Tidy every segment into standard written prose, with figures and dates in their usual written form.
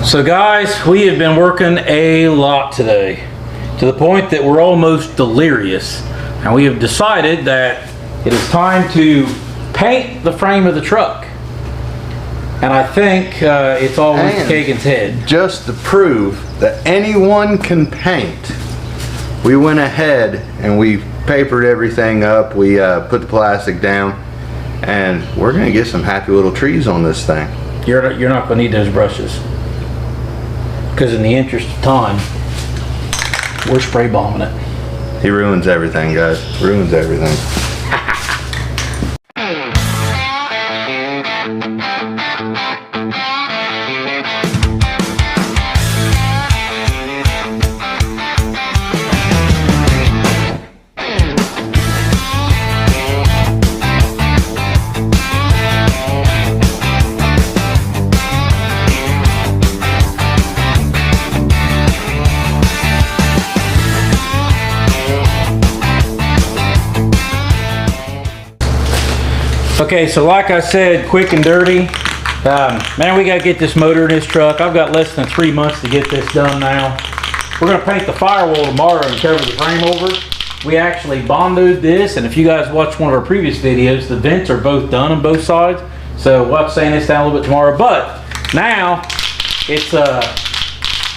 So guys, we have been working a lot today, to the point that we're almost delirious. And we have decided that it is time to paint the frame of the truck. And I think it's all Ruth Kagan's head. Just to prove that anyone can paint, we went ahead and we papered everything up. We put the plastic down, and we're gonna get some happy little trees on this thing. You're not gonna need those brushes, because in the interest of time, we're spray bombing it. He ruins everything, guys. Ruins everything. Okay, so like I said, quick and dirty. Man, we gotta get this motor in this truck. I've got less than 3 months to get this done now. We're gonna paint the firewall tomorrow and cover the frame over. We actually bonded this, and if you guys watched one of our previous videos, the vents are both done on both sides. So we'll have to sand this down a little bit tomorrow. But now it's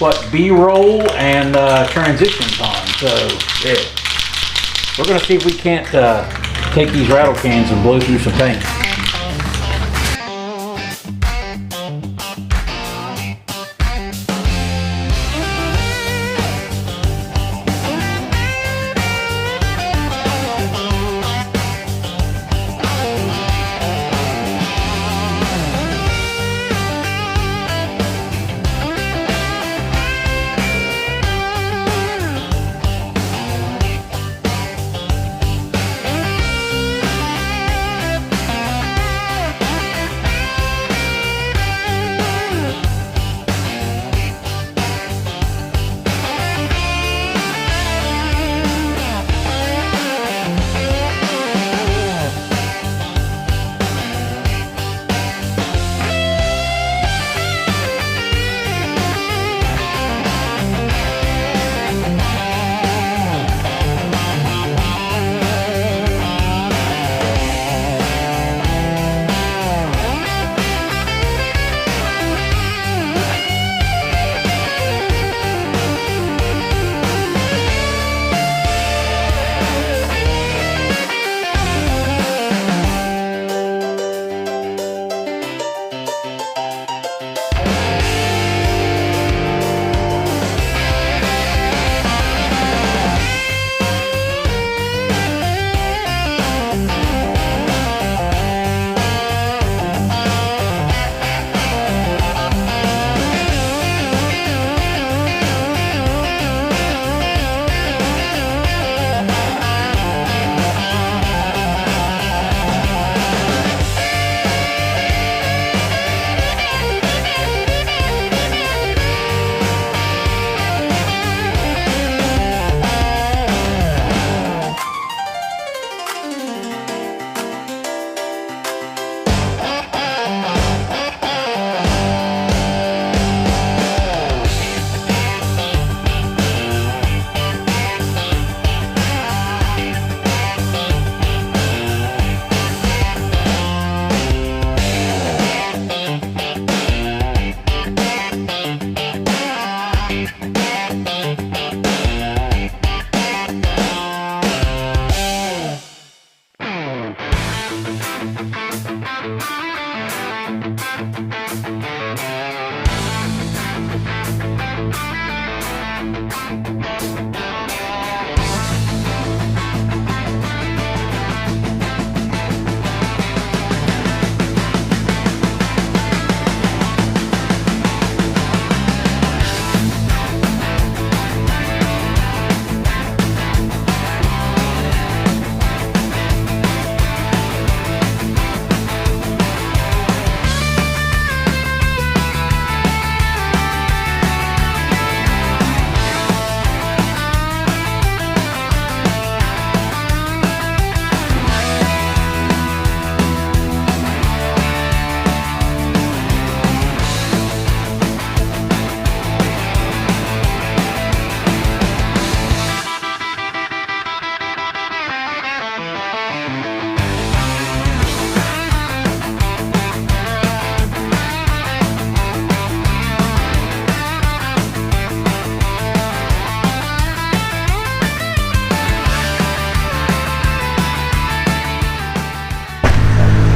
what, B-roll and transition time. So yeah, we're gonna see if we can't take these rattle cans and blow through some paint.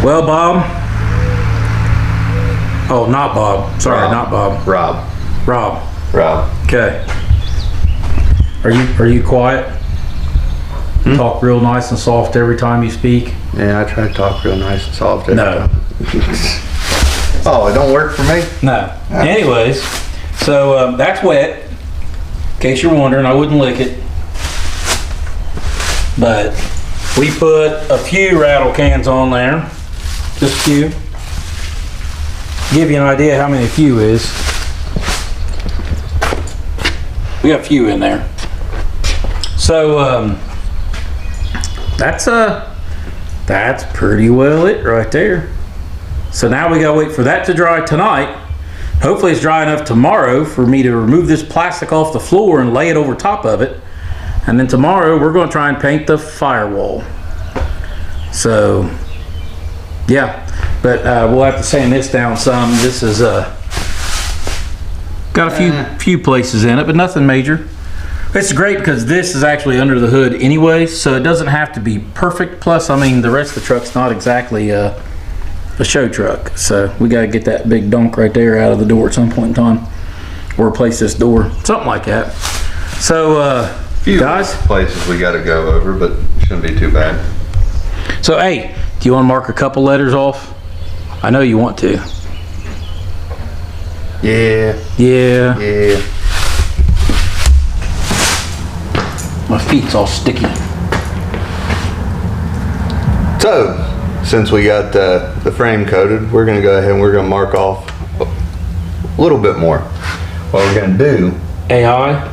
Well, Bob. Oh, not Bob. Sorry, Rob. not Bob. Rob. Rob. Okay. Are you quiet? Talk real nice and soft every time you speak? Yeah, I try to talk real nice and soft every No. time. Oh, it don't work for me? No. Anyways, so that's wet. In case you're wondering, I wouldn't lick it. But we put a few rattle cans on there. Just a few. Give you an idea how many a few is. We got a few in there. So that's pretty well it right there. So now we gotta wait for that to dry tonight. Hopefully it's dry enough tomorrow for me to remove this plastic off the floor and lay it over top of it. And then tomorrow we're gonna try and paint the firewall. So yeah, but we'll have to sand this down some. This is got a few places in it, but nothing major. It's great because this is actually under the hood anyway, so it doesn't have to be perfect. Plus, I mean, the rest of the truck's not exactly a show truck, so we got to get that big donk right there out of the door at some point in time, or replace this door, something like that. So, Few guys, places we got to go over, but shouldn't be too bad. So, hey, do you want to mark a couple letters off? I know you want to. Yeah. My feet's all sticky. So, since we got the frame coated, we're gonna go ahead and we're gonna mark off a little bit more. What we're gonna do AI?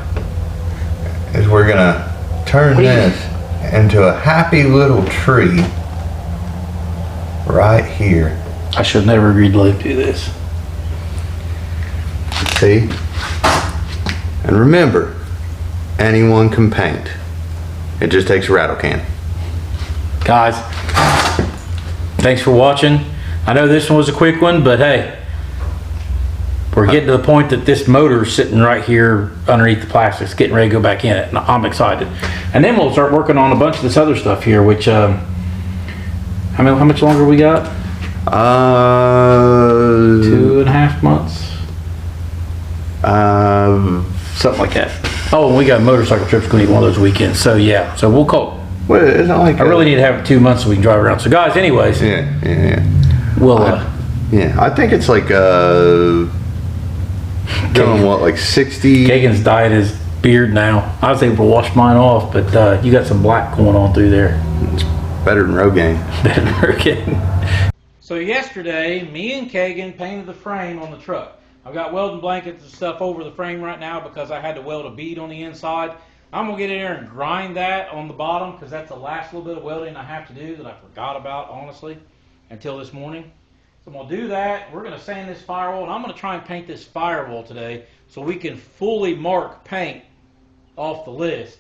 is we're gonna turn this into a happy little tree right here. I should never agreed to do this. See? And remember, anyone can paint. It just takes a rattle can. Guys, thanks for watching. I know this one was a quick one, but hey, we're getting to the point that this motor's sitting right here underneath the plastics, getting ready to go back in it, and I'm excited. And then we'll start working on a bunch of this other stuff here, which, how much longer we got? 2.5 months? Something like that. Oh, and we got motorcycle trips going to be one of those weekends. So yeah, so we'll call. Well, it's not like I really need to have 2 months so we can drive around. So guys, anyways, Yeah. we'll. I think it's like doing what, like 60. Kagan's dyed his beard now. I was able to wash mine off, but you got some black going on through there. It's better than Rogaine. Better than Hurricane. So yesterday, me and Kagan painted the frame on the truck. I've got welding blankets and stuff over the frame right now because I had to weld a bead on the inside. I'm going to get in there and grind that on the bottom because that's the last little bit of welding I have to do that I forgot about, honestly, until this morning. So I'm going to do that. We're going to sand this firewall, and I'm going to try and paint this firewall today so we can fully mark paint off the list.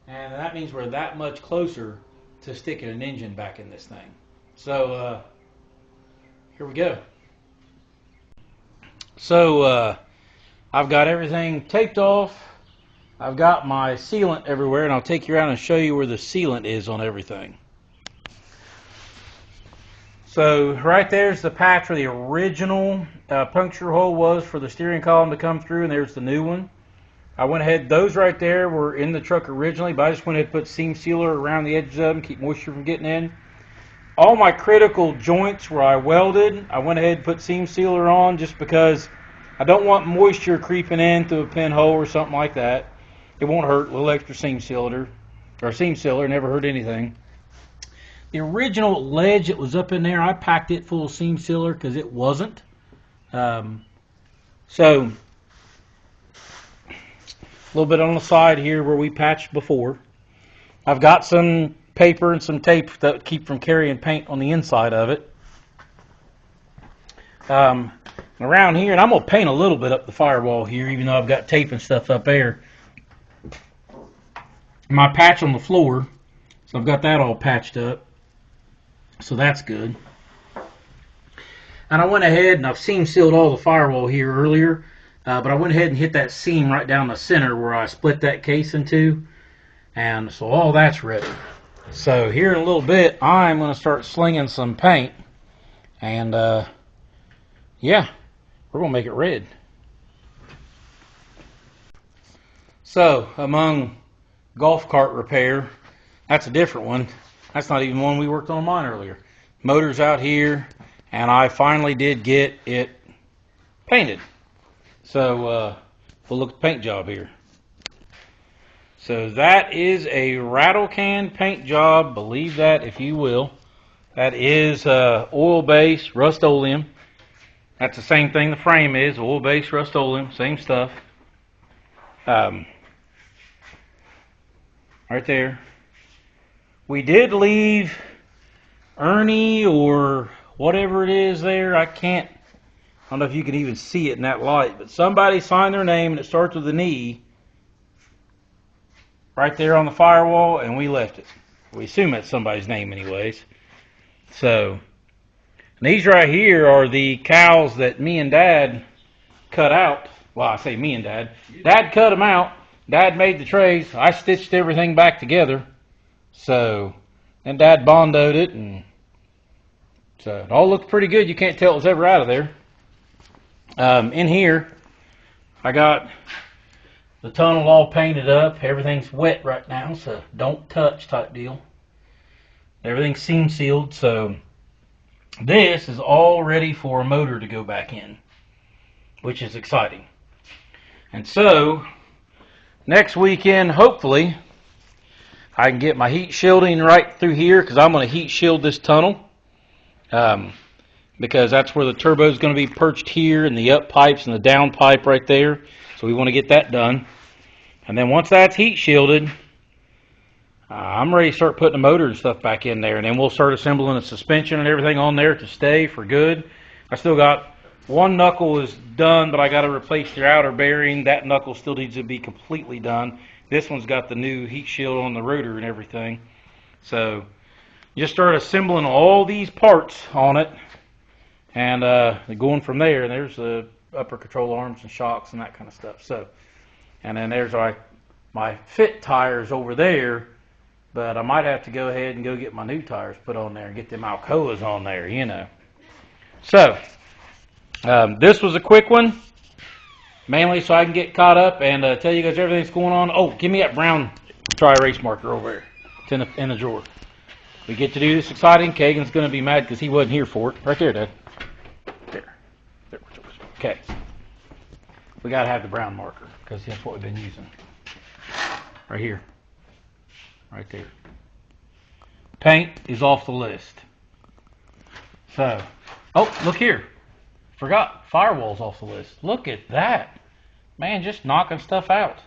And that means we're that much closer to sticking an engine back in this thing. So, here we go. So I've got everything taped off. I've got my sealant everywhere, and I'll take you around and show you where the sealant is on everything. So right there's the patch where the original puncture hole was for the steering column to come through, and there's the new one. I went ahead, those right there were in the truck originally, but I just went ahead and put seam sealer around the edges of them, keep moisture from getting in. All my critical joints where I welded, I went ahead and put seam sealer on just because I don't want moisture creeping in through a pinhole or something like that. It won't hurt, a little extra seam sealer, never hurt anything. The original ledge that was up in there, I packed it full of seam sealer because it wasn't. So, a little bit on the side here where we patched before. I've got some paper and some tape that would keep from carrying paint on the inside of it. Around here, and I'm going to paint a little bit up the firewall here, even though I've got tape and stuff up there. My patch on the floor, so I've got that all patched up. So that's good. And I went ahead and I've seam sealed all the firewall here earlier, but I went ahead and hit that seam right down the center where I split that case in two. And so all that's ready. So here in a little bit, I'm going to start slinging some paint And yeah, we're gonna make it red. So among golf cart repair, that's a different one. That's not even one we worked on mine earlier. Motor's out here, and I finally did get it painted. So we'll look at the paint job here. So that is a rattle can paint job, believe that if you will. That is oil-based Rust-Oleum. That's the same thing the frame is, oil-based Rust-Oleum, same stuff. Right there. We did leave Ernie or whatever it is there. I don't know if you can even see it in that light, but somebody signed their name and it starts with an E right there on the firewall, and we left it. We assume that's somebody's name anyways. So, and these right here are the cows that me and Dad cut out. Well, I say me and Dad. Dad cut them out. Dad made the trays. I stitched everything back together. So, then Dad bondoed it, and so it all looked pretty good. You can't tell it was ever out of there. In here, I got the tunnel all painted up. Everything's wet right now, so don't touch type deal. Everything's seam sealed, so this is all ready for a motor to go back in, which is exciting. And so, next weekend, hopefully, I can get my heat shielding right through here, because I'm going to heat shield this tunnel. Because that's where the turbo is going to be perched here, and the up pipes and the down pipe right there. So we want to get that done. And then once that's heat shielded, I'm ready to start putting the motor and stuff back in there. And then we'll start assembling the suspension and everything on there to stay for good. I still got one knuckle is done, but I got to replace the outer bearing. That knuckle still needs to be completely done. This one's got the new heat shield on the rotor and everything. So just start assembling all these parts on it. And going from there, and there's the upper control arms and shocks and that kind of stuff. So, and then there's my fit tires over there, but I might have to go ahead and go get my new tires put on there and get them Alcoas on there, you know. So, this was a quick one, mainly so I can get caught up and tell you guys everything that's going on. Oh, give me that brown dry erase marker over there. It's in the drawer. We get to do this exciting. Kagan's going to be mad because he wasn't here for it. Right there, Dad. There. Okay. We got to have the brown marker because that's what we've been using. Right here. Right there. Paint is off the list. So, oh, look here. Forgot. Firewall's off the list. Look at that. Man, just knocking stuff out.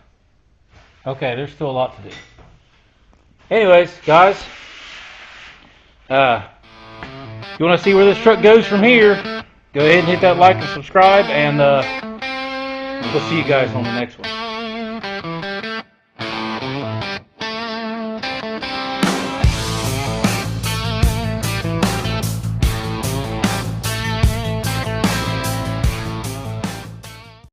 Okay, there's still a lot to do. Anyways, guys. If you want to see where this truck goes from here, go ahead and hit that like and subscribe, and we'll see you guys on the next one.